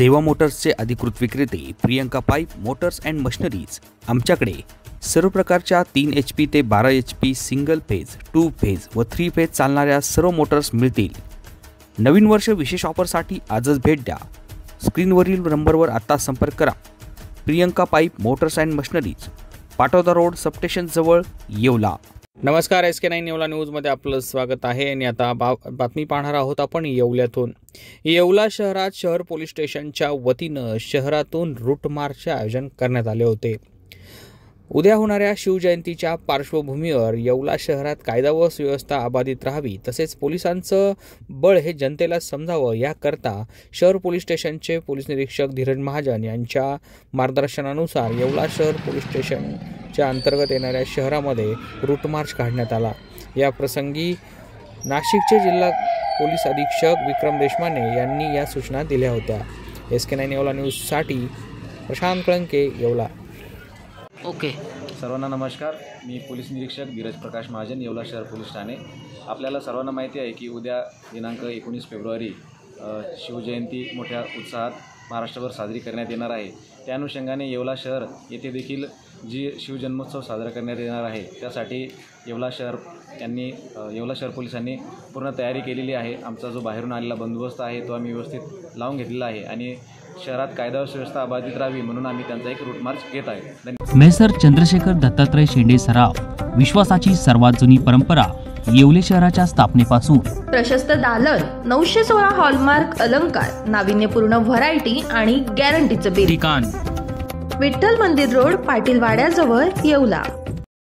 सेवा मोटर्सचे अधिकृत विक्रेते Priyanka pipe Motors and machineries. आमच्याकडे सर्व प्रकारच्या 3 HP ते 12 HP सिंगल फेज, 2 फेज व 3 फेज चालणाऱ्या सर्व मोटर्स मिळतील। नवीन वर्ष विशेष ऑफरसाठी आजच भेट द्या। स्क्रीनवरील नंबरवर आता संपर्क करा। Priyanka pipe Motors and machineries, Patoda road, substation जवळ, येवला। नमस्कार, SK9 येवला न्यूजमध्ये आपलं स्वागत आहे। आणि आता बातमी पाहणार आहोत आपण येवल्यातून। येवला शहरात शहर पोलीस स्टेशनच्या वतीनं शहरातून रूट मार्चचे आयोजन करण्यात आले होते। उद्या होणाऱ्या शिवजयंतीच्या पार्श्वभूमीवर येवला शहरात कायदा व सुव्यवस्था अबाधित राहावी, तसेच पोलिसांचं बळ हे जनतेला समजावं याकरता शहर पोलीस स्टेशनचे पोलीस निरीक्षक धीरज महाजन यांच्या मार्गदर्शनानुसार येवला शहर पोलीस स्टेशनच्या अंतर्गत येणाऱ्या शहरामध्ये रूट मार्च काढण्यात आला। या प्रसंगी नाशिकचे जिल्हा पोलीस अधीक्षक विक्रम देशमाने यांनी या सूचना दिल्या होत्या। SK9 येवला न्यूजसाठी प्रशांत कळंके, येवला। ओके। सर्वांना नमस्कार, मी पोलीस निरीक्षक धीरज प्रकाश महाजन, येवला शहर पोलीस ठाणे। आपल्याला सर्वांना माहिती आहे की उद्या दिनांक 19 फेब्रुवारी शिवजयंती मोठ्या उत्साहात महाराष्ट्रभर साजरी करण्यात येणार आहे। त्या अनुषंगाने येवला शहर येथे देखील जी शिवजन्मोत्सव साजरा करण्यात येणार आहे, त्यासाठी येवला शहर पोलिसांनी पूर्ण तयारी केलेली आहे। आमचा जो बाहेरून आलेला बंदोबस्त आहे तो आम्ही व्यवस्थित लावून घेतलेला आहे आणि शहरात कायदा व सुव्यवस्था अबाधित राहावी म्हणून आम्ही त्यांचा एक रूट मार्च घेत आहे। मेसर चंद्रशेखर दत्तात्रय शेंडे सराफ, विश्वासाची सर्वात जुनी परंपरा। येवले शहराच्या स्थापनेपासून प्रशस्त दालन, 916 हॉलमार्क अलंकार, नाविन्यपूर्ण व्हरायटी आणि गॅरंटीचं बिल। ठिकाण विठ्ठल मंदिर रोड, पाटील वाड्याजवळ, येवला।